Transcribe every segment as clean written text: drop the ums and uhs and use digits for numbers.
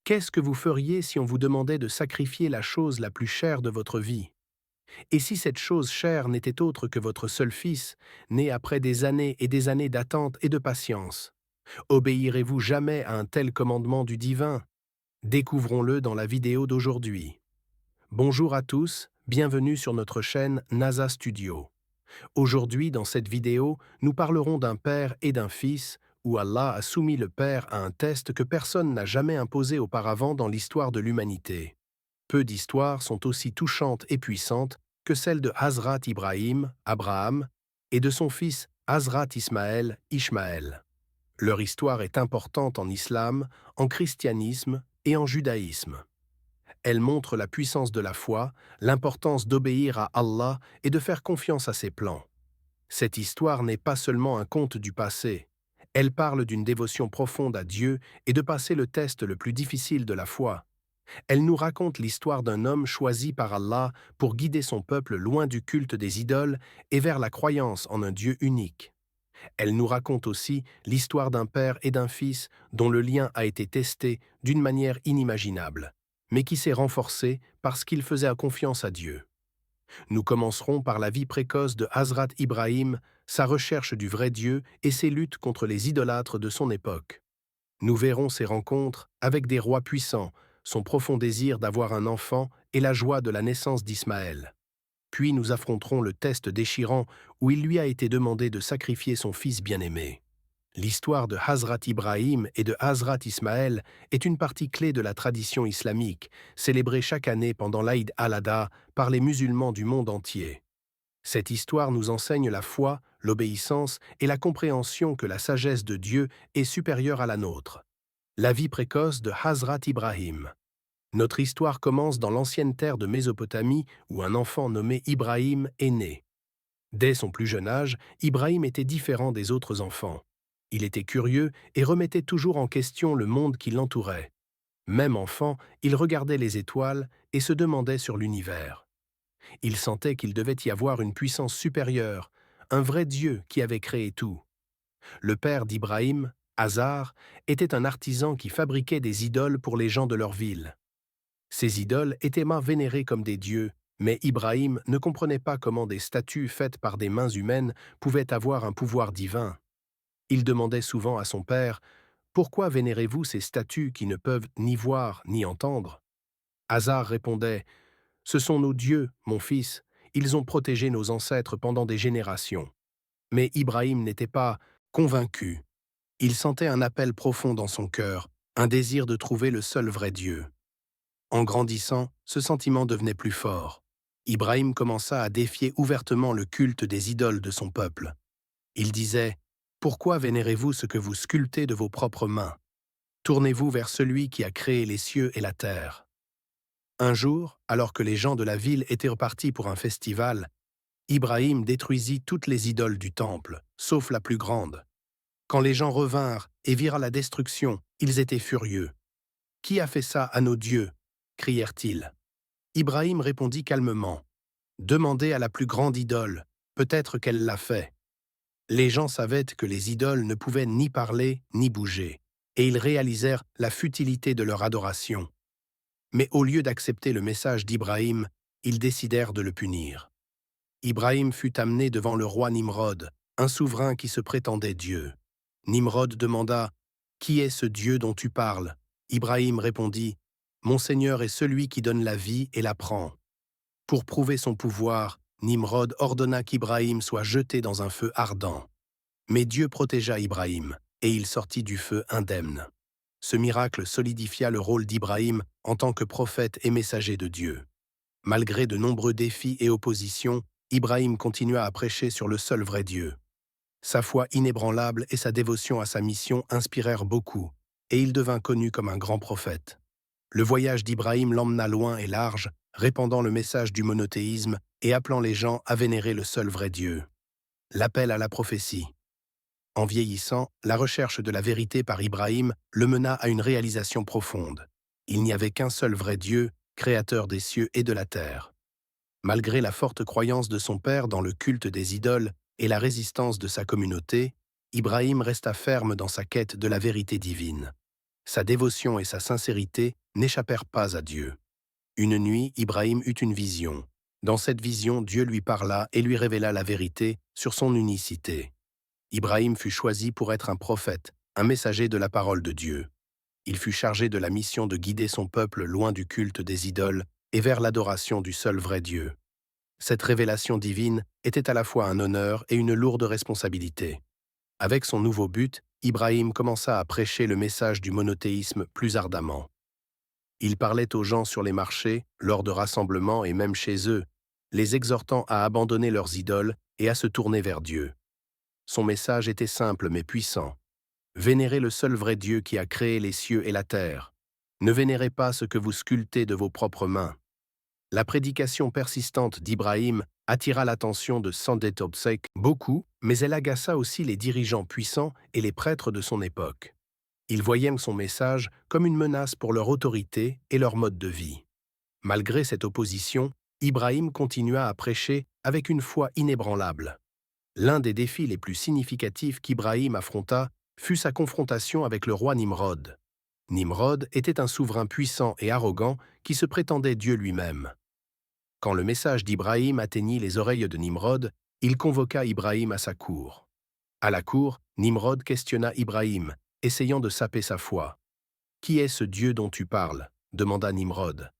Qu'est-ce que vous feriez si on vous demandait de sacrifier la chose la plus chère de votre vie? Et si cette chose chère n'était autre que votre seul fils, né après des années et des années d'attente et de patience? Obéirez-vous jamais à un tel commandement du divin? Découvrons-le dans la vidéo d'aujourd'hui. Bonjour à tous, bienvenue sur notre chaîne NASA Studio. Aujourd'hui, dans cette vidéo, nous parlerons d'un père et d'un fils, où Allah a soumis le père à un test que personne n'a jamais imposé auparavant dans l'histoire de l'humanité. Peu d'histoires sont aussi touchantes et puissantes que celle de Hazrat Ibrahim, Abraham, et de son fils Hazrat Ismaël, Ishmaël. Leur histoire est importante en islam, en christianisme et en judaïsme. Elle montre la puissance de la foi, l'importance d'obéir à Allah et de faire confiance à ses plans. Cette histoire n'est pas seulement un conte du passé. Elle parle d'une dévotion profonde à Dieu et de passer le test le plus difficile de la foi. Elle nous raconte l'histoire d'un homme choisi par Allah pour guider son peuple loin du culte des idoles et vers la croyance en un Dieu unique. Elle nous raconte aussi l'histoire d'un père et d'un fils dont le lien a été testé d'une manière inimaginable, mais qui s'est renforcé parce qu'ils faisaient confiance à Dieu. Nous commencerons par la vie précoce de Hazrat Ibrahim, sa recherche du vrai Dieu et ses luttes contre les idolâtres de son époque. Nous verrons ses rencontres avec des rois puissants, son profond désir d'avoir un enfant et la joie de la naissance d'Ismaël. Puis nous affronterons le test déchirant où il lui a été demandé de sacrifier son fils bien-aimé. L'histoire de Hazrat Ibrahim et de Hazrat Ismaël est une partie clé de la tradition islamique, célébrée chaque année pendant l'Aïd al-Adha par les musulmans du monde entier. Cette histoire nous enseigne la foi, l'obéissance et la compréhension que la sagesse de Dieu est supérieure à la nôtre. La vie précoce de Hazrat Ibrahim. Notre histoire commence dans l'ancienne terre de Mésopotamie où un enfant nommé Ibrahim est né. Dès son plus jeune âge, Ibrahim était différent des autres enfants. Il était curieux et remettait toujours en question le monde qui l'entourait. Même enfant, il regardait les étoiles et se demandait sur l'univers. Il sentait qu'il devait y avoir une puissance supérieure, un vrai Dieu qui avait créé tout. Le père d'Ibrahim, Azar, était un artisan qui fabriquait des idoles pour les gens de leur ville. Ces idoles étaient vénérées comme des dieux, mais Ibrahim ne comprenait pas comment des statues faites par des mains humaines pouvaient avoir un pouvoir divin. Il demandait souvent à son père « Pourquoi vénérez-vous ces statues qui ne peuvent ni voir ni entendre ?» Azar répondait « Ce sont nos dieux, mon fils, ils ont protégé nos ancêtres pendant des générations. » Mais Ibrahim n'était pas convaincu. Il sentait un appel profond dans son cœur, un désir de trouver le seul vrai Dieu. En grandissant, ce sentiment devenait plus fort. Ibrahim commença à défier ouvertement le culte des idoles de son peuple. Il disait « Pourquoi vénérez-vous ce que vous sculptez de vos propres mains? Tournez-vous vers celui qui a créé les cieux et la terre. » Un jour, alors que les gens de la ville étaient repartis pour un festival, Ibrahim détruisit toutes les idoles du temple, sauf la plus grande. Quand les gens revinrent et virent la destruction, ils étaient furieux. « Qui a fait ça à nos dieux ?» crièrent-ils. Ibrahim répondit calmement. « Demandez à la plus grande idole, peut-être qu'elle l'a fait. » Les gens savaient que les idoles ne pouvaient ni parler ni bouger, et ils réalisèrent la futilité de leur adoration. Mais au lieu d'accepter le message d'Ibrahim, ils décidèrent de le punir. Ibrahim fut amené devant le roi Nimrod, un souverain qui se prétendait Dieu. Nimrod demanda « Qui est ce Dieu dont tu parles ?» Ibrahim répondit « Mon Seigneur est celui qui donne la vie et la prend. » Pour prouver son pouvoir, Nimrod ordonna qu'Ibrahim soit jeté dans un feu ardent. Mais Dieu protégea Ibrahim, et il sortit du feu indemne. Ce miracle solidifia le rôle d'Ibrahim en tant que prophète et messager de Dieu. Malgré de nombreux défis et oppositions, Ibrahim continua à prêcher sur le seul vrai Dieu. Sa foi inébranlable et sa dévotion à sa mission inspirèrent beaucoup, et il devint connu comme un grand prophète. Le voyage d'Ibrahim l'emmena loin et large, répandant le message du monothéisme et appelant les gens à vénérer le seul vrai Dieu. L'appel à la prophétie. En vieillissant, la recherche de la vérité par Ibrahim le mena à une réalisation profonde. Il n'y avait qu'un seul vrai Dieu, créateur des cieux et de la terre. Malgré la forte croyance de son père dans le culte des idoles et la résistance de sa communauté, Ibrahim resta ferme dans sa quête de la vérité divine. Sa dévotion et sa sincérité n'échappèrent pas à Dieu. Une nuit, Ibrahim eut une vision. Dans cette vision, Dieu lui parla et lui révéla la vérité sur son unicité. Ibrahim fut choisi pour être un prophète, un messager de la parole de Dieu. Il fut chargé de la mission de guider son peuple loin du culte des idoles et vers l'adoration du seul vrai Dieu. Cette révélation divine était à la fois un honneur et une lourde responsabilité. Avec son nouveau but, Ibrahim commença à prêcher le message du monothéisme plus ardemment. Il parlait aux gens sur les marchés, lors de rassemblements et même chez eux, les exhortant à abandonner leurs idoles et à se tourner vers Dieu. Son message était simple mais puissant. Vénérez le seul vrai Dieu qui a créé les cieux et la terre. Ne vénérez pas ce que vous sculptez de vos propres mains. La prédication persistante d'Ibrahim attira l'attention de Sandet Obsek beaucoup, mais elle agaça aussi les dirigeants puissants et les prêtres de son époque. Ils voyaient son message comme une menace pour leur autorité et leur mode de vie. Malgré cette opposition, Ibrahim continua à prêcher avec une foi inébranlable. L'un des défis les plus significatifs qu'Ibrahim affronta fut sa confrontation avec le roi Nimrod. Nimrod était un souverain puissant et arrogant qui se prétendait Dieu lui-même. Quand le message d'Ibrahim atteignit les oreilles de Nimrod, il convoqua Ibrahim à sa cour. À la cour, Nimrod questionna Ibrahim, essayant de saper sa foi. « Qui est ce Dieu dont tu parles » demanda Nimrod.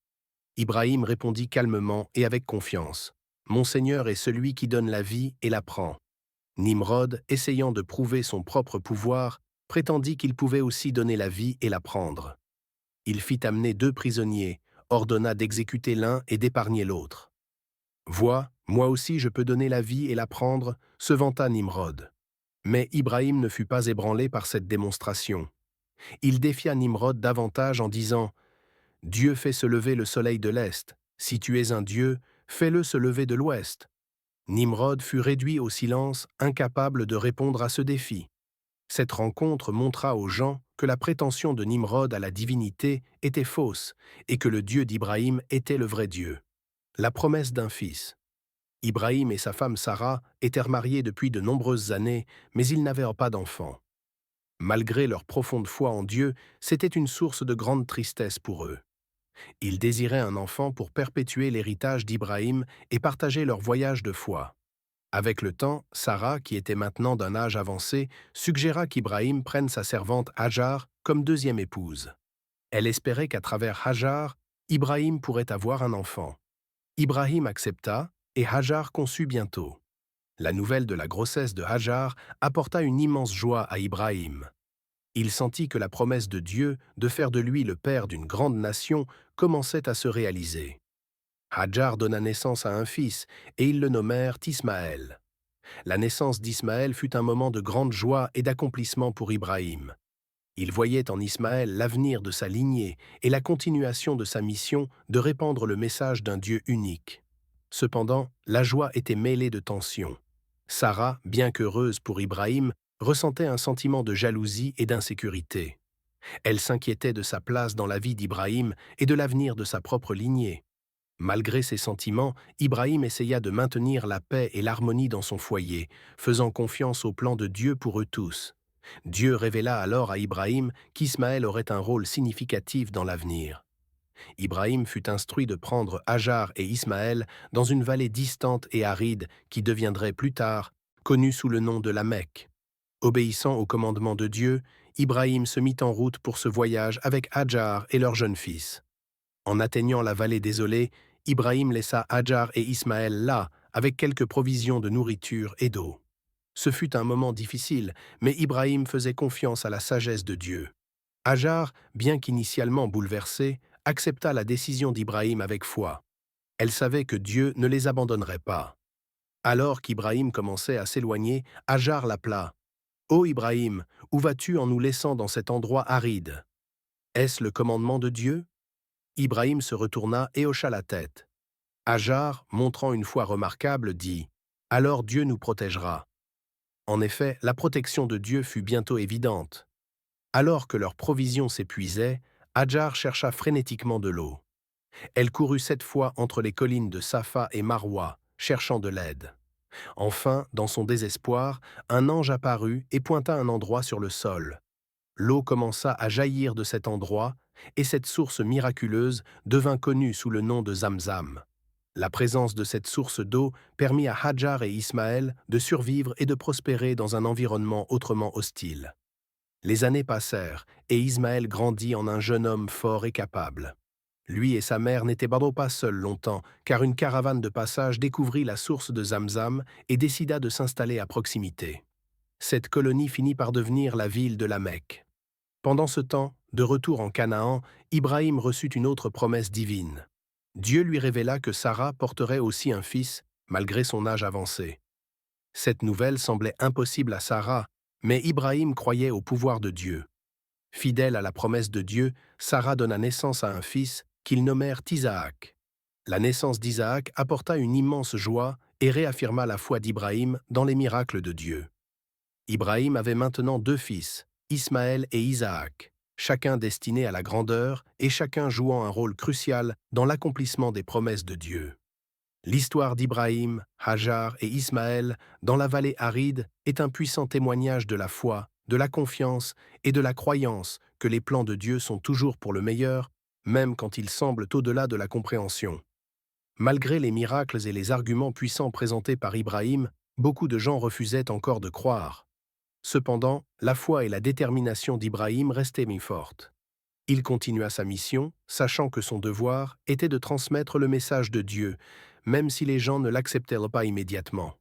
Ibrahim répondit calmement et avec confiance. « Mon Seigneur est celui qui donne la vie et la prend. » Nimrod, essayant de prouver son propre pouvoir, prétendit qu'il pouvait aussi donner la vie et la prendre. Il fit amener 2 prisonniers, ordonna d'exécuter l'un et d'épargner l'autre. « Vois, moi aussi je peux donner la vie et la prendre » se vanta Nimrod. Mais Ibrahim ne fut pas ébranlé par cette démonstration. Il défia Nimrod davantage en disant « Dieu fait se lever le soleil de l'Est. Si tu es un Dieu, fais-le se lever de l'Ouest. » Nimrod fut réduit au silence, incapable de répondre à ce défi. Cette rencontre montra aux gens que la prétention de Nimrod à la divinité était fausse et que le Dieu d'Ibrahim était le vrai Dieu. La promesse d'un fils. Ibrahim et sa femme Sarah étaient mariés depuis de nombreuses années, mais ils n'avaient pas d'enfants. Malgré leur profonde foi en Dieu, c'était une source de grande tristesse pour eux. Ils désiraient un enfant pour perpétuer l'héritage d'Ibrahim et partager leur voyage de foi. Avec le temps, Sarah, qui était maintenant d'un âge avancé, suggéra qu'Ibrahim prenne sa servante Hajar comme deuxième épouse. Elle espérait qu'à travers Hajar, Ibrahim pourrait avoir un enfant. Ibrahim accepta et Hajar conçut bientôt. La nouvelle de la grossesse de Hajar apporta une immense joie à Ibrahim. Il sentit que la promesse de Dieu de faire de lui le père d'une grande nation commençait à se réaliser. Hajar donna naissance à un fils, et ils le nommèrent Ismaël. La naissance d'Ismaël fut un moment de grande joie et d'accomplissement pour Ibrahim. Il voyait en Ismaël l'avenir de sa lignée et la continuation de sa mission de répandre le message d'un Dieu unique. Cependant, la joie était mêlée de tension. Sarah, bien qu'heureuse pour Ibrahim, ressentait un sentiment de jalousie et d'insécurité. Elle s'inquiétait de sa place dans la vie d'Ibrahim et de l'avenir de sa propre lignée. Malgré ces sentiments, Ibrahim essaya de maintenir la paix et l'harmonie dans son foyer, faisant confiance au plan de Dieu pour eux tous. Dieu révéla alors à Ibrahim qu'Ismaël aurait un rôle significatif dans l'avenir. Ibrahim fut instruit de prendre Hajar et Ismaël dans une vallée distante et aride qui deviendrait plus tard connue sous le nom de la Mecque. Obéissant au commandement de Dieu, Ibrahim se mit en route pour ce voyage avec Hajar et leur jeune fils. En atteignant la vallée désolée, Ibrahim laissa Hajar et Ismaël là, avec quelques provisions de nourriture et d'eau. Ce fut un moment difficile, mais Ibrahim faisait confiance à la sagesse de Dieu. Hajar, bien qu'initialement bouleversée, accepta la décision d'Ibrahim avec foi. Elle savait que Dieu ne les abandonnerait pas. Alors qu'Ibrahim commençait à s'éloigner, Hajar l'appela. « Ô Ibrahim, où vas-tu en nous laissant dans cet endroit aride ? Est-ce le commandement de Dieu ?» Ibrahim se retourna et hocha la tête. Hajar, montrant une foi remarquable, dit « Alors Dieu nous protégera. » En effet, la protection de Dieu fut bientôt évidente. Alors que leurs provisions s'épuisaient, Hajar chercha frénétiquement de l'eau. Elle courut 7 fois entre les collines de Safa et Marwa, cherchant de l'aide. Enfin, dans son désespoir, un ange apparut et pointa un endroit sur le sol. l'eau commença à jaillir de cet endroit, et cette source miraculeuse devint connue sous le nom de Zamzam. La présence de cette source d'eau permit à Hajar et Ismaël de survivre et de prospérer dans un environnement autrement hostile. Les années passèrent, et Ismaël grandit en un jeune homme fort et capable. Lui et sa mère n'étaient pas seuls longtemps, car une caravane de passage découvrit la source de Zamzam et décida de s'installer à proximité. Cette colonie finit par devenir la ville de la Mecque. Pendant ce temps, de retour en Canaan, Ibrahim reçut une autre promesse divine. Dieu lui révéla que Sarah porterait aussi un fils, malgré son âge avancé. Cette nouvelle semblait impossible à Sarah, mais Ibrahim croyait au pouvoir de Dieu. Fidèle à la promesse de Dieu, Sarah donna naissance à un fils qu'ils nommèrent Isaac. La naissance d'Isaac apporta une immense joie et réaffirma la foi d'Ibrahim dans les miracles de Dieu. Ibrahim avait maintenant 2 fils, Ismaël et Isaac, chacun destiné à la grandeur et chacun jouant un rôle crucial dans l'accomplissement des promesses de Dieu. L'histoire d'Ibrahim, Hajar et Ismaël dans la vallée aride est un puissant témoignage de la foi, de la confiance et de la croyance que les plans de Dieu sont toujours pour le meilleur, même quand ils semblent au-delà de la compréhension. Malgré les miracles et les arguments puissants présentés par Ibrahim, beaucoup de gens refusaient encore de croire. Cependant, la foi et la détermination d'Ibrahim restaient mis fortes. Il continua sa mission, sachant que son devoir était de transmettre le message de Dieu, même si les gens ne l'acceptèrent pas immédiatement.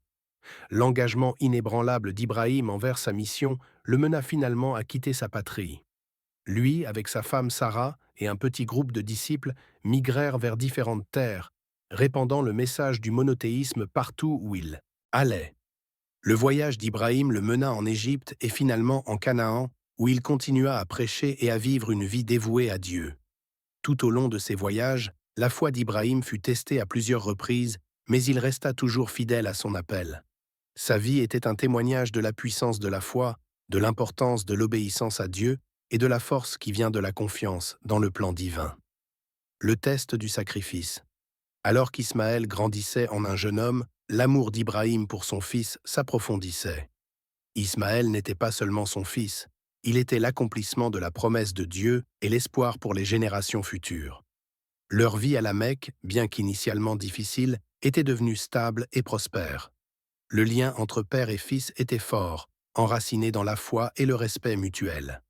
L'engagement inébranlable d'Ibrahim envers sa mission le mena finalement à quitter sa patrie. Lui, avec sa femme Sarah et un petit groupe de disciples, migrèrent vers différentes terres, répandant le message du monothéisme partout où il allait. Le voyage d'Ibrahim le mena en Égypte et finalement en Canaan, où il continua à prêcher et à vivre une vie dévouée à Dieu. Tout au long de ses voyages, la foi d'Ibrahim fut testée à plusieurs reprises, mais il resta toujours fidèle à son appel. Sa vie était un témoignage de la puissance de la foi, de l'importance de l'obéissance à Dieu et de la force qui vient de la confiance dans le plan divin. Le test du sacrifice. Alors qu'Ismaël grandissait en un jeune homme, l'amour d'Ibrahim pour son fils s'approfondissait. Ismaël n'était pas seulement son fils, il était l'accomplissement de la promesse de Dieu et l'espoir pour les générations futures. Leur vie à la Mecque, bien qu'initialement difficile, était devenue stable et prospère. Le lien entre père et fils était fort, enraciné dans la foi et le respect mutuel.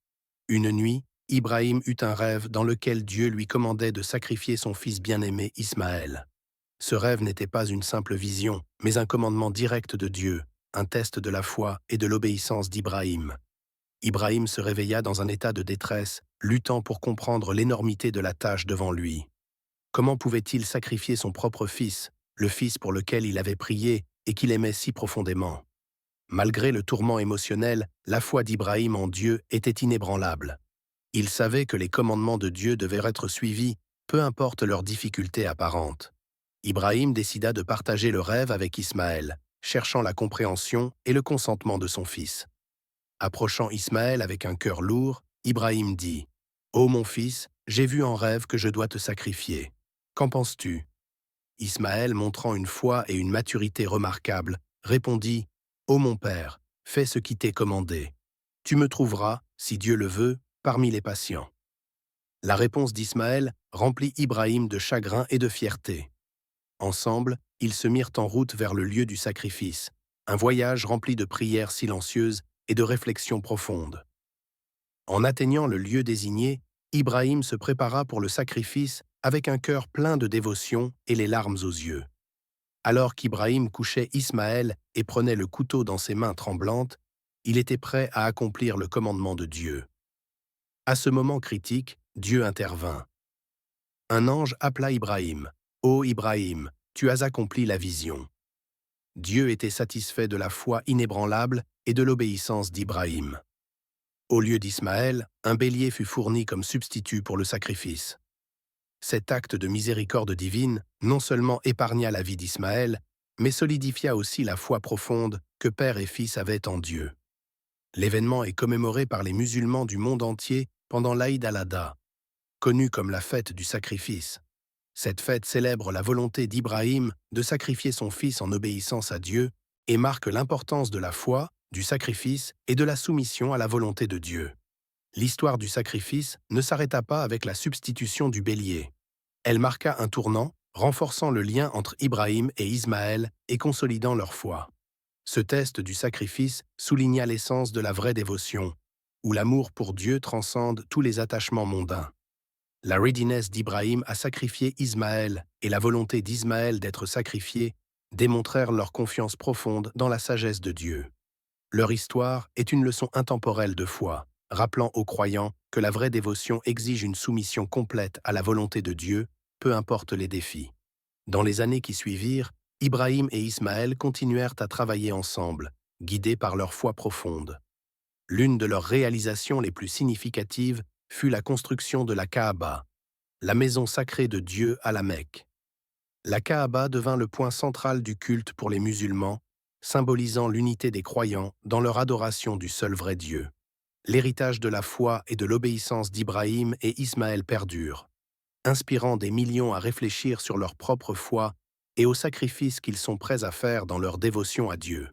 Une nuit, Ibrahim eut un rêve dans lequel Dieu lui commandait de sacrifier son fils bien-aimé Ismaël. Ce rêve n'était pas une simple vision, mais un commandement direct de Dieu, un test de la foi et de l'obéissance d'Ibrahim. Ibrahim se réveilla dans un état de détresse, luttant pour comprendre l'énormité de la tâche devant lui. Comment pouvait-il sacrifier son propre fils, le fils pour lequel il avait prié et qu'il aimait si profondément? Malgré le tourment émotionnel, la foi d'Ibrahim en Dieu était inébranlable. Il savait que les commandements de Dieu devaient être suivis, peu importe leurs difficultés apparentes. Ibrahim décida de partager le rêve avec Ismaël, cherchant la compréhension et le consentement de son fils. Approchant Ismaël avec un cœur lourd, Ibrahim dit : « Ô mon fils, j'ai vu en rêve que je dois te sacrifier. Qu'en penses-tu » Ismaël, montrant une foi et une maturité remarquables, répondit : « Ô mon père, fais ce qui t'est commandé. Tu me trouveras, si Dieu le veut, parmi les patients. » La réponse d'Ismaël remplit Ibrahim de chagrin et de fierté. Ensemble, ils se mirent en route vers le lieu du sacrifice, un voyage rempli de prières silencieuses et de réflexions profondes. En atteignant le lieu désigné, Ibrahim se prépara pour le sacrifice avec un cœur plein de dévotion et les larmes aux yeux. Alors qu'Ibrahim couchait Ismaël et prenait le couteau dans ses mains tremblantes, il était prêt à accomplir le commandement de Dieu. À ce moment critique, Dieu intervint. Un ange appela Ibrahim. « Ô Ibrahim, tu as accompli la vision. » Dieu était satisfait de la foi inébranlable et de l'obéissance d'Ibrahim. Au lieu d'Ismaël, un bélier fut fourni comme substitut pour le sacrifice. Cet acte de miséricorde divine non seulement épargna la vie d'Ismaël, mais solidifia aussi la foi profonde que père et fils avaient en Dieu. L'événement est commémoré par les musulmans du monde entier pendant l'Aïd al-Adha, connue comme la fête du sacrifice. Cette fête célèbre la volonté d'Ibrahim de sacrifier son fils en obéissance à Dieu et marque l'importance de la foi, du sacrifice et de la soumission à la volonté de Dieu. L'histoire du sacrifice ne s'arrêta pas avec la substitution du bélier. Elle marqua un tournant, renforçant le lien entre Ibrahim et Ismaël et consolidant leur foi. Ce test du sacrifice souligna l'essence de la vraie dévotion, où l'amour pour Dieu transcende tous les attachements mondains. La readiness d'Ibrahim à sacrifier Ismaël et la volonté d'Ismaël d'être sacrifié démontrèrent leur confiance profonde dans la sagesse de Dieu. Leur histoire est une leçon intemporelle de foi, rappelant aux croyants que la vraie dévotion exige une soumission complète à la volonté de Dieu, peu importe les défis. Dans les années qui suivirent, Ibrahim et Ismaël continuèrent à travailler ensemble, guidés par leur foi profonde. L'une de leurs réalisations les plus significatives fut la construction de la Kaaba, la maison sacrée de Dieu à la Mecque. La Kaaba devint le point central du culte pour les musulmans, symbolisant l'unité des croyants dans leur adoration du seul vrai Dieu. L'héritage de la foi et de l'obéissance d'Ibrahim et Ismaël perdure, inspirant des millions à réfléchir sur leur propre foi et aux sacrifices qu'ils sont prêts à faire dans leur dévotion à Dieu.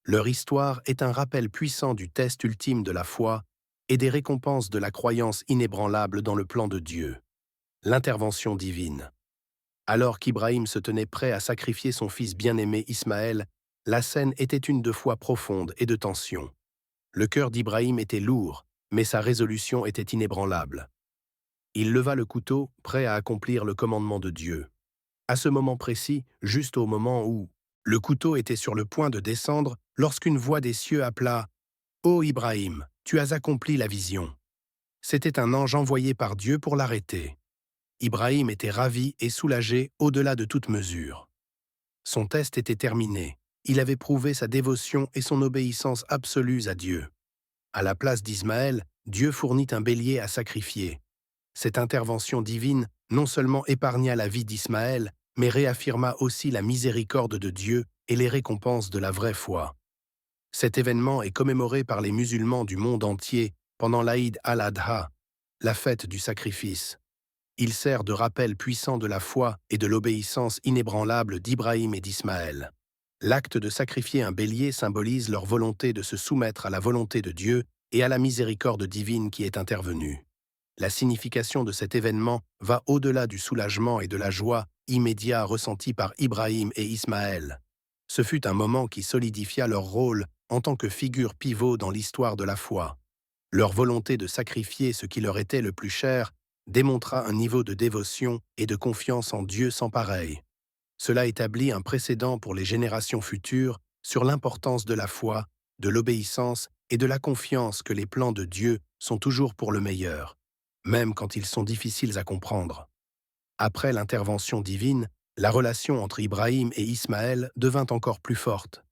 Leur histoire est un rappel puissant du test ultime de la foi et des récompenses de la croyance inébranlable dans le plan de Dieu. L'intervention divine. Alors qu'Ibrahim se tenait prêt à sacrifier son fils bien-aimé Ismaël, la scène était une de foi profonde et de tension. Le cœur d'Ibrahim était lourd, mais sa résolution était inébranlable. Il leva le couteau, prêt à accomplir le commandement de Dieu. À ce moment précis, juste au moment où le couteau était sur le point de descendre, lorsqu'une voix des cieux appela « Ô Ibrahim, tu as accompli la vision ». C'était un ange envoyé par Dieu pour l'arrêter. Ibrahim était ravi et soulagé au-delà de toute mesure. Son test était terminé. Il avait prouvé sa dévotion et son obéissance absolues à Dieu. À la place d'Ismaël, Dieu fournit un bélier à sacrifier. Cette intervention divine non seulement épargna la vie d'Ismaël, mais réaffirma aussi la miséricorde de Dieu et les récompenses de la vraie foi. Cet événement est commémoré par les musulmans du monde entier pendant l'Aïd al-Adha, la fête du sacrifice. Il sert de rappel puissant de la foi et de l'obéissance inébranlable d'Ibrahim et d'Ismaël. L'acte de sacrifier un bélier symbolise leur volonté de se soumettre à la volonté de Dieu et à la miséricorde divine qui est intervenue. La signification de cet événement va au-delà du soulagement et de la joie immédiat ressentis par Ibrahim et Ismaël. Ce fut un moment qui solidifia leur rôle en tant que figure pivot dans l'histoire de la foi. Leur volonté de sacrifier ce qui leur était le plus cher démontra un niveau de dévotion et de confiance en Dieu sans pareil. Cela établit un précédent pour les générations futures sur l'importance de la foi, de l'obéissance et de la confiance que les plans de Dieu sont toujours pour le meilleur, même quand ils sont difficiles à comprendre. Après l'intervention divine, la relation entre Ibrahim et Ismaël devint encore plus forte.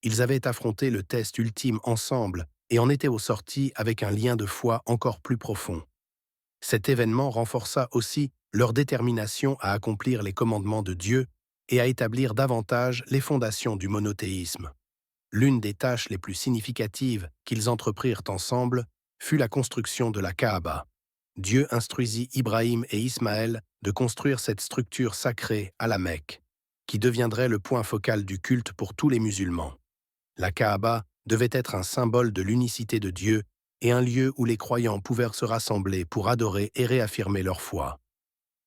Ils avaient affronté le test ultime ensemble et en étaient au sorti avec un lien de foi encore plus profond. Cet événement renforça aussi leur détermination à accomplir les commandements de Dieu et à établir davantage les fondations du monothéisme. L'une des tâches les plus significatives qu'ils entreprirent ensemble fut la construction de la Kaaba. Dieu instruisit Ibrahim et Ismaël de construire cette structure sacrée à la Mecque, qui deviendrait le point focal du culte pour tous les musulmans. La Kaaba devait être un symbole de l'unicité de Dieu et un lieu où les croyants pouvaient se rassembler pour adorer et réaffirmer leur foi.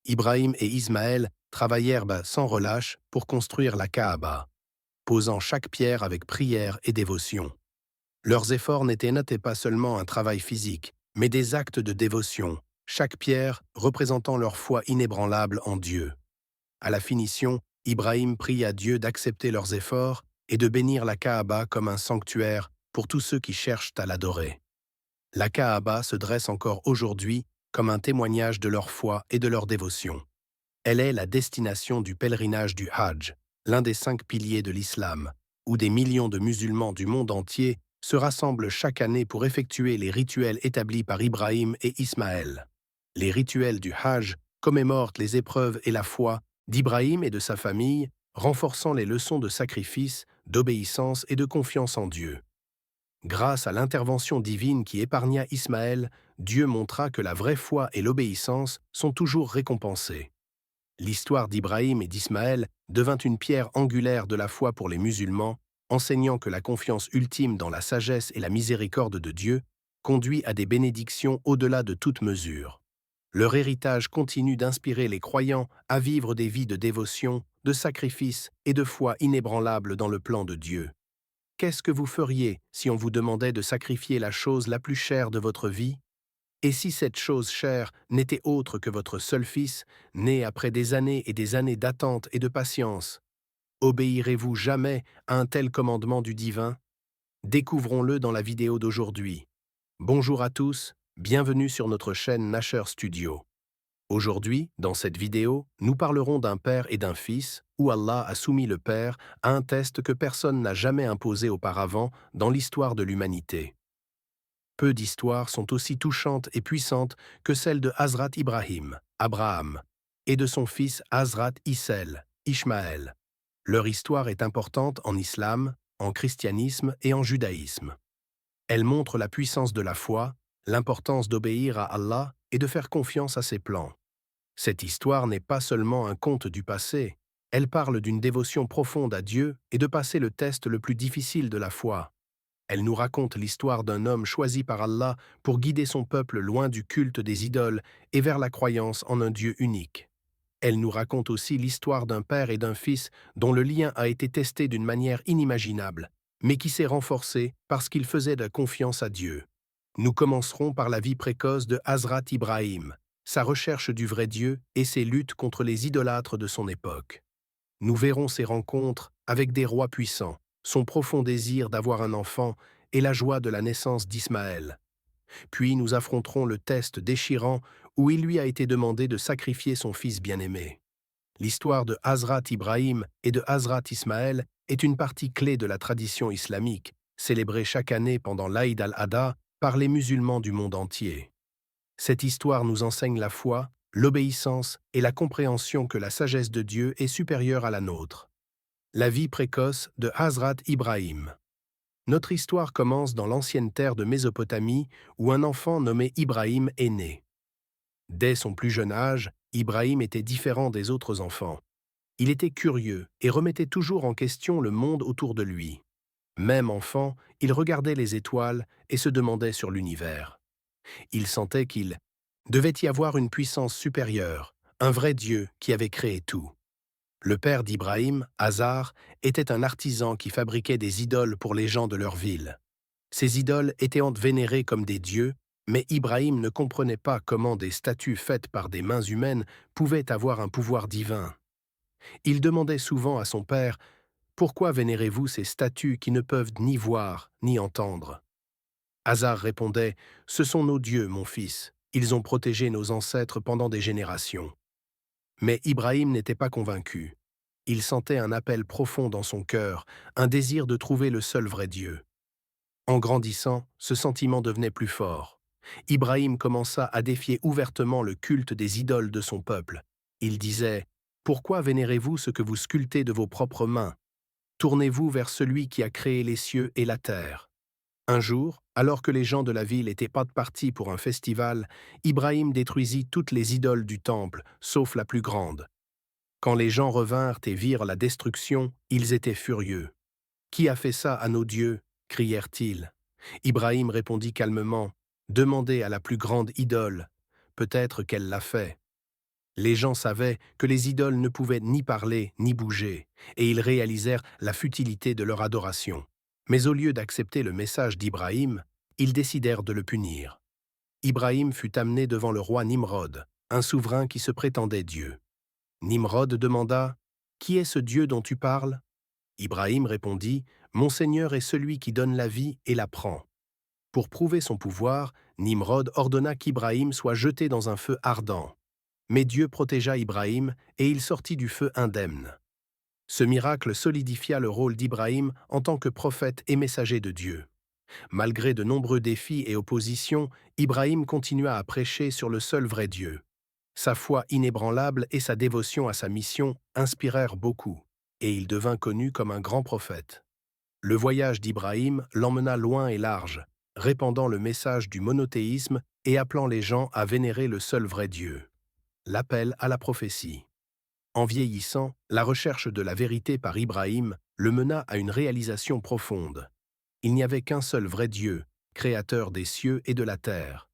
Ibrahim et Ismaël travaillèrent sans relâche pour construire la Kaaba, posant chaque pierre avec prière et dévotion. Leurs efforts n'étaient pas seulement un travail physique, mais des actes de dévotion, chaque pierre représentant leur foi inébranlable en Dieu. À la finition, Ibrahim prie à Dieu d'accepter leurs efforts et de bénir la Kaaba comme un sanctuaire pour tous ceux qui cherchent à l'adorer. La Kaaba se dresse encore aujourd'hui comme un témoignage de leur foi et de leur dévotion. Elle est la destination du pèlerinage du Hajj, l'un des 5 piliers de l'islam, où des millions de musulmans du monde entier se rassemblent chaque année pour effectuer les rituels établis par Ibrahim et Ismaël. Les rituels du Hajj commémorent les épreuves et la foi d'Ibrahim et de sa famille, renforçant les leçons de sacrifice, d'obéissance et de confiance en Dieu. Grâce à l'intervention divine qui épargna Ismaël, Dieu montra que la vraie foi et l'obéissance sont toujours récompensées. L'histoire d'Ibrahim et d'Ismaël devint une pierre angulaire de la foi pour les musulmans, enseignant que la confiance ultime dans la sagesse et la miséricorde de Dieu conduit à des bénédictions au-delà de toute mesure. Leur héritage continue d'inspirer les croyants à vivre des vies de dévotion, de sacrifice et de foi inébranlables dans le plan de Dieu. Qu'est-ce que vous feriez si on vous demandait de sacrifier la chose la plus chère de votre vie? Et si cette chose chère n'était autre que votre seul fils, né après des années et des années d'attente et de patience, obéirez-vous jamais à un tel commandement du divin? Découvrons-le dans la vidéo d'aujourd'hui. Bonjour à tous, bienvenue sur notre chaîne Nasher Studio. Aujourd'hui, dans cette vidéo, nous parlerons d'un père et d'un fils, où Allah a soumis le père à un test que personne n'a jamais imposé auparavant dans l'histoire de l'humanité. Peu d'histoires sont aussi touchantes et puissantes que celle de Hazrat Ibrahim, Abraham, et de son fils Hazrat Issel, Ishmaël. Leur histoire est importante en islam, en christianisme et en judaïsme. Elle montre la puissance de la foi, l'importance d'obéir à Allah et de faire confiance à ses plans. Cette histoire n'est pas seulement un conte du passé, elle parle d'une dévotion profonde à Dieu et de passer le test le plus difficile de la foi. Elle nous raconte l'histoire d'un homme choisi par Allah pour guider son peuple loin du culte des idoles et vers la croyance en un Dieu unique. Elle nous raconte aussi l'histoire d'un père et d'un fils dont le lien a été testé d'une manière inimaginable, mais qui s'est renforcé parce qu'ils faisaient de la confiance à Dieu. Nous commencerons par la vie précoce de Hazrat Ibrahim, sa recherche du vrai Dieu et ses luttes contre les idolâtres de son époque. Nous verrons ses rencontres avec des rois puissants, son profond désir d'avoir un enfant et la joie de la naissance d'Ismaël. Puis nous affronterons le test déchirant où il lui a été demandé de sacrifier son fils bien-aimé. L'histoire de Hazrat Ibrahim et de Hazrat Ismaël est une partie clé de la tradition islamique, célébrée chaque année pendant l'Aïd al-Adha par les musulmans du monde entier. Cette histoire nous enseigne la foi, l'obéissance et la compréhension que la sagesse de Dieu est supérieure à la nôtre. La vie précoce de Hazrat Ibrahim. Notre histoire commence dans l'ancienne terre de Mésopotamie où un enfant nommé Ibrahim est né. Dès son plus jeune âge, Ibrahim était différent des autres enfants. Il était curieux et remettait toujours en question le monde autour de lui. Même enfant, il regardait les étoiles et se demandait sur l'univers. Il sentait qu'il devait y avoir une puissance supérieure, un vrai Dieu qui avait créé tout. Le père d'Ibrahim, Azar, était un artisan qui fabriquait des idoles pour les gens de leur ville. Ces idoles étaient vénérées comme des dieux, mais Ibrahim ne comprenait pas comment des statues faites par des mains humaines pouvaient avoir un pouvoir divin. Il demandait souvent à son père « Pourquoi vénérez-vous ces statues qui ne peuvent ni voir ni entendre ?» Azar répondait « Ce sont nos dieux, mon fils. Ils ont protégé nos ancêtres pendant des générations. » Mais Ibrahim n'était pas convaincu. Il sentait un appel profond dans son cœur, un désir de trouver le seul vrai Dieu. En grandissant, ce sentiment devenait plus fort. Ibrahim commença à défier ouvertement le culte des idoles de son peuple. Il disait « Pourquoi vénérez-vous ce que vous sculptez de vos propres mains? Tournez-vous vers celui qui a créé les cieux et la terre. » Un jour, alors que les gens de la ville étaient partis pour un festival, Ibrahim détruisit toutes les idoles du temple, sauf la plus grande. Quand les gens revinrent et virent la destruction, ils étaient furieux. « Qui a fait ça à nos dieux ?» crièrent-ils. Ibrahim répondit calmement « Demandez à la plus grande idole, peut-être qu'elle l'a fait. » Les gens savaient que les idoles ne pouvaient ni parler ni bouger, et ils réalisèrent la futilité de leur adoration. Mais au lieu d'accepter le message d'Ibrahim, ils décidèrent de le punir. Ibrahim fut amené devant le roi Nimrod, un souverain qui se prétendait Dieu. Nimrod demanda « Qui est ce Dieu dont tu parles ?» Ibrahim répondit « Mon Seigneur est celui qui donne la vie et la prend. » Pour prouver son pouvoir, Nimrod ordonna qu'Ibrahim soit jeté dans un feu ardent. Mais Dieu protégea Ibrahim et il sortit du feu indemne. Ce miracle solidifia le rôle d'Ibrahim en tant que prophète et messager de Dieu. Malgré de nombreux défis et oppositions, Ibrahim continua à prêcher sur le seul vrai Dieu. Sa foi inébranlable et sa dévotion à sa mission inspirèrent beaucoup, et il devint connu comme un grand prophète. Le voyage d'Ibrahim l'emmena loin et large, répandant le message du monothéisme et appelant les gens à vénérer le seul vrai Dieu. L'appel à la prophétie. En vieillissant, la recherche de la vérité par Ibrahim le mena à une réalisation profonde. Il n'y avait qu'un seul vrai Dieu, créateur des cieux et de la terre.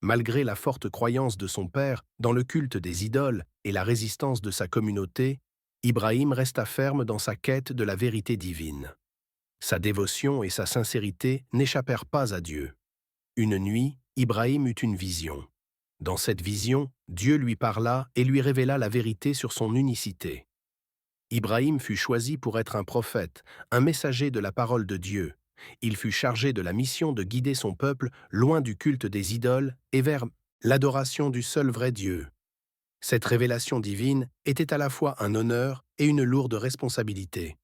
Malgré la forte croyance de son père dans le culte des idoles et la résistance de sa communauté, Ibrahim resta ferme dans sa quête de la vérité divine. Sa dévotion et sa sincérité n'échappèrent pas à Dieu. Une nuit, Ibrahim eut une vision. Dans cette vision, Dieu lui parla et lui révéla la vérité sur son unicité. Ibrahim fut choisi pour être un prophète, un messager de la parole de Dieu. Il fut chargé de la mission de guider son peuple loin du culte des idoles et vers l'adoration du seul vrai Dieu. Cette révélation divine était à la fois un honneur et une lourde responsabilité.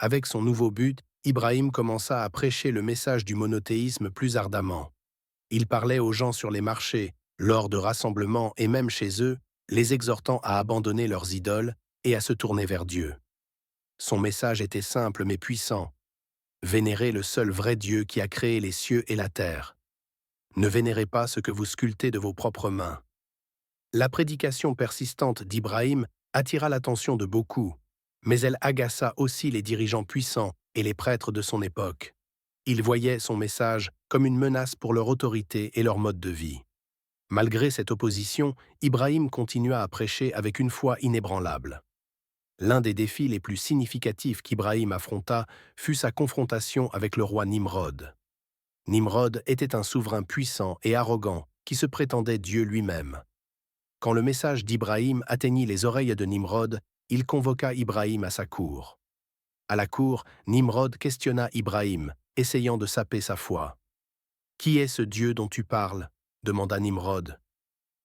Avec son nouveau but, Ibrahim commença à prêcher le message du monothéisme plus ardemment. Il parlait aux gens sur les marchés, lors de rassemblements et même chez eux, les exhortant à abandonner leurs idoles et à se tourner vers Dieu. Son message était simple mais puissant. Vénérez le seul vrai Dieu qui a créé les cieux et la terre. Ne vénérez pas ce que vous sculptez de vos propres mains. La prédication persistante d'Ibrahim attira l'attention de beaucoup, mais elle agaça aussi les dirigeants puissants et les prêtres de son époque. Ils voyaient son message comme une menace pour leur autorité et leur mode de vie. Malgré cette opposition, Ibrahim continua à prêcher avec une foi inébranlable. L'un des défis les plus significatifs qu'Ibrahim affronta fut sa confrontation avec le roi Nimrod. Nimrod était un souverain puissant et arrogant qui se prétendait Dieu lui-même. Quand le message d'Ibrahim atteignit les oreilles de Nimrod, il convoqua Ibrahim à sa cour. À la cour, Nimrod questionna Ibrahim, essayant de saper sa foi. « Qui est ce Dieu dont tu parles » demanda Nimrod.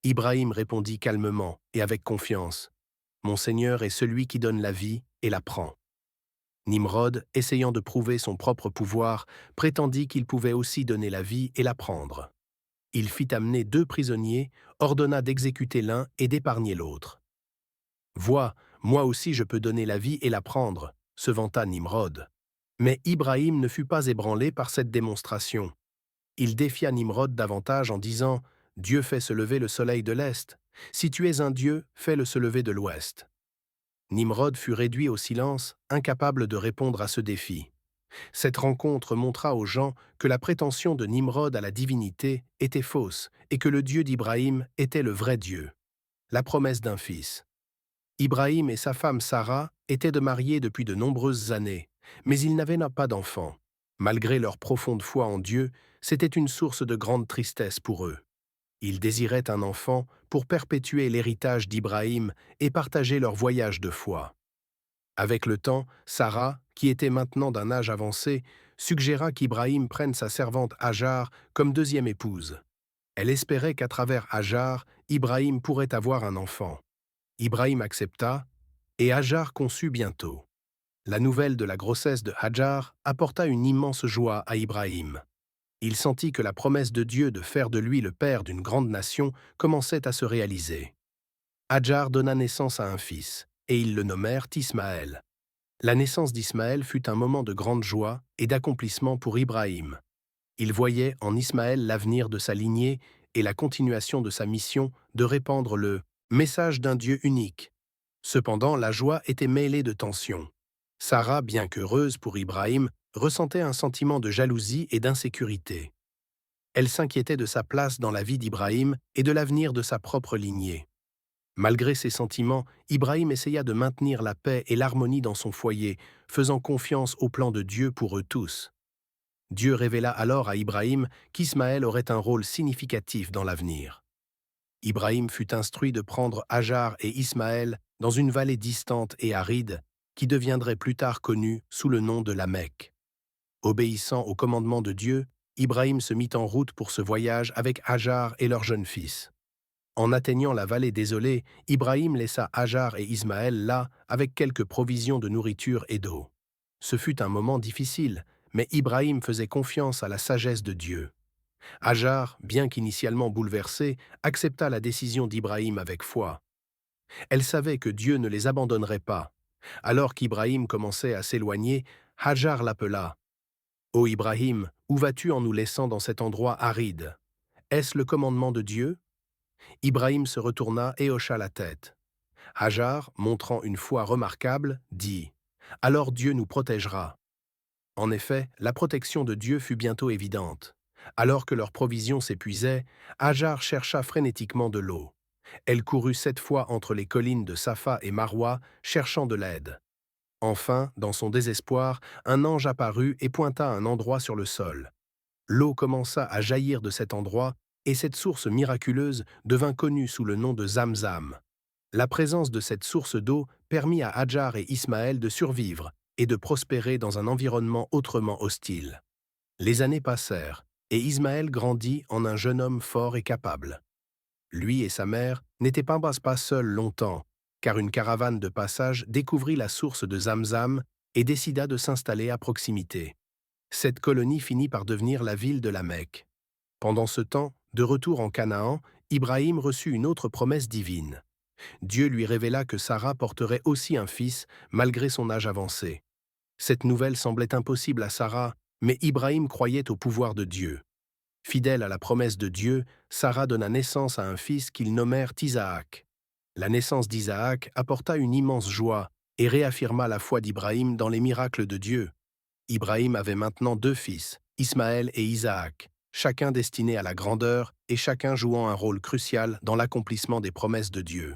Ibrahim répondit calmement et avec confiance. « Mon Seigneur est celui qui donne la vie et la prend. » Nimrod, essayant de prouver son propre pouvoir, prétendit qu'il pouvait aussi donner la vie et la prendre. Il fit amener 2 prisonniers, ordonna d'exécuter l'un et d'épargner l'autre. « Vois, moi aussi je peux donner la vie et la prendre » se vanta Nimrod. Mais Ibrahim ne fut pas ébranlé par cette démonstration. Il défia Nimrod davantage en disant « Dieu fait se lever le soleil de l'Est. Si tu es un Dieu, fais-le se lever de l'Ouest. » Nimrod fut réduit au silence, incapable de répondre à ce défi. Cette rencontre montra aux gens que la prétention de Nimrod à la divinité était fausse et que le Dieu d'Ibrahim était le vrai Dieu. La promesse d'un fils. Ibrahim et sa femme Sarah étaient de mariés depuis de nombreuses années, mais ils n'avaient pas d'enfants. Malgré leur profonde foi en Dieu, c'était une source de grande tristesse pour eux. Ils désiraient un enfant pour perpétuer l'héritage d'Ibrahim et partager leur voyage de foi. Avec le temps, Sarah, qui était maintenant d'un âge avancé, suggéra qu'Ibrahim prenne sa servante Hajar comme deuxième épouse. Elle espérait qu'à travers Hajar, Ibrahim pourrait avoir un enfant. Ibrahim accepta, et Hajar conçut bientôt. La nouvelle de la grossesse de Hajar apporta une immense joie à Ibrahim. Il sentit que la promesse de Dieu de faire de lui le père d'une grande nation commençait à se réaliser. Hajar donna naissance à un fils, et ils le nommèrent Ismaël. La naissance d'Ismaël fut un moment de grande joie et d'accomplissement pour Ibrahim. Il voyait en Ismaël l'avenir de sa lignée et la continuation de sa mission de répandre le message d'un Dieu unique. Cependant, la joie était mêlée de tension. Sarah, bien qu'heureuse pour Ibrahim, ressentait un sentiment de jalousie et d'insécurité. Elle s'inquiétait de sa place dans la vie d'Ibrahim et de l'avenir de sa propre lignée. Malgré ces sentiments, Ibrahim essaya de maintenir la paix et l'harmonie dans son foyer, faisant confiance au plan de Dieu pour eux tous. Dieu révéla alors à Ibrahim qu'Ismaël aurait un rôle significatif dans l'avenir. Ibrahim fut instruit de prendre Hajar et Ismaël dans une vallée distante et aride qui deviendrait plus tard connue sous le nom de la Mecque. Obéissant au commandement de Dieu, Ibrahim se mit en route pour ce voyage avec Hajar et leur jeune fils. En atteignant la vallée désolée, Ibrahim laissa Hajar et Ismaël là avec quelques provisions de nourriture et d'eau. Ce fut un moment difficile, mais Ibrahim faisait confiance à la sagesse de Dieu. Hajar, bien qu'initialement bouleversée, accepta la décision d'Ibrahim avec foi. Elle savait que Dieu ne les abandonnerait pas. Alors qu'Ibrahim commençait à s'éloigner, Hajar l'appela. « Ô Ibrahim, où vas-tu en nous laissant dans cet endroit aride? Est-ce le commandement de Dieu ?» Ibrahim se retourna et hocha la tête. Hajar, montrant une foi remarquable, dit « Alors Dieu nous protégera. » En effet, la protection de Dieu fut bientôt évidente. Alors que leurs provisions s'épuisaient, Hajar chercha frénétiquement de l'eau. Elle courut 7 fois entre les collines de Safa et Marwa, cherchant de l'aide. Enfin, dans son désespoir, un ange apparut et pointa un endroit sur le sol. L'eau commença à jaillir de cet endroit, et cette source miraculeuse devint connue sous le nom de Zamzam. La présence de cette source d'eau permit à Hadjar et Ismaël de survivre et de prospérer dans un environnement autrement hostile. Les années passèrent, et Ismaël grandit en un jeune homme fort et capable. Lui et sa mère n'étaient pas seuls longtemps, car une caravane de passage découvrit la source de Zamzam et décida de s'installer à proximité. Cette colonie finit par devenir la ville de la Mecque. Pendant ce temps, de retour en Canaan, Ibrahim reçut une autre promesse divine. Dieu lui révéla que Sarah porterait aussi un fils malgré son âge avancé. Cette nouvelle semblait impossible à Sarah, mais Ibrahim croyait au pouvoir de Dieu. Fidèle à la promesse de Dieu, Sarah donna naissance à un fils qu'ils nommèrent Isaac. La naissance d'Isaac apporta une immense joie et réaffirma la foi d'Ibrahim dans les miracles de Dieu. Ibrahim avait maintenant 2 fils, Ismaël et Isaac, chacun destiné à la grandeur et chacun jouant un rôle crucial dans l'accomplissement des promesses de Dieu.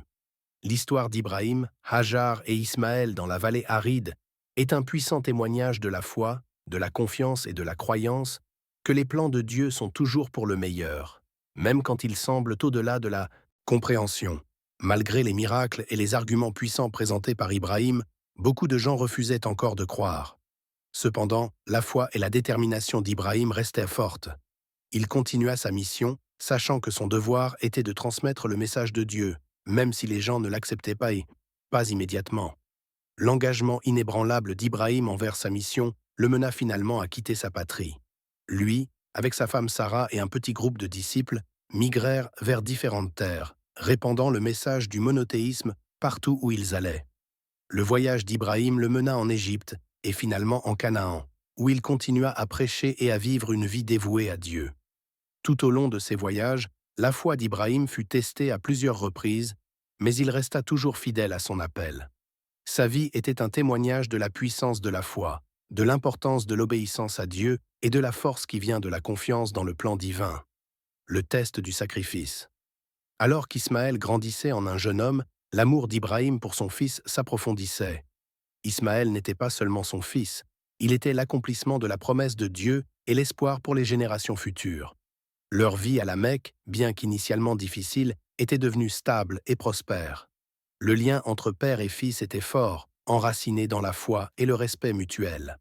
L'histoire d'Ibrahim, Hajar et Ismaël dans la vallée aride est un puissant témoignage de la foi, de la confiance et de la croyance que les plans de Dieu sont toujours pour le meilleur, même quand ils semblent au-delà de la compréhension. Malgré les miracles et les arguments puissants présentés par Ibrahim, beaucoup de gens refusaient encore de croire. Cependant, la foi et la détermination d'Ibrahim restaient fortes. Il continua sa mission, sachant que son devoir était de transmettre le message de Dieu, même si les gens ne l'acceptaient pas immédiatement. L'engagement inébranlable d'Ibrahim envers sa mission le mena finalement à quitter sa patrie. Lui, avec sa femme Sarah et un petit groupe de disciples, migrèrent vers différentes terres, répandant le message du monothéisme partout où ils allaient. Le voyage d'Ibrahim le mena en Égypte et finalement en Canaan, où il continua à prêcher et à vivre une vie dévouée à Dieu. Tout au long de ces voyages, la foi d'Ibrahim fut testée à plusieurs reprises, mais il resta toujours fidèle à son appel. Sa vie était un témoignage de la puissance de la foi, de l'importance de l'obéissance à Dieu et de la force qui vient de la confiance dans le plan divin. Le test du sacrifice. Alors qu'Ismaël grandissait en un jeune homme, l'amour d'Ibrahim pour son fils s'approfondissait. Ismaël n'était pas seulement son fils, il était l'accomplissement de la promesse de Dieu et l'espoir pour les générations futures. Leur vie à la Mecque, bien qu'initialement difficile, était devenue stable et prospère. Le lien entre père et fils était fort, enraciné dans la foi et le respect mutuel.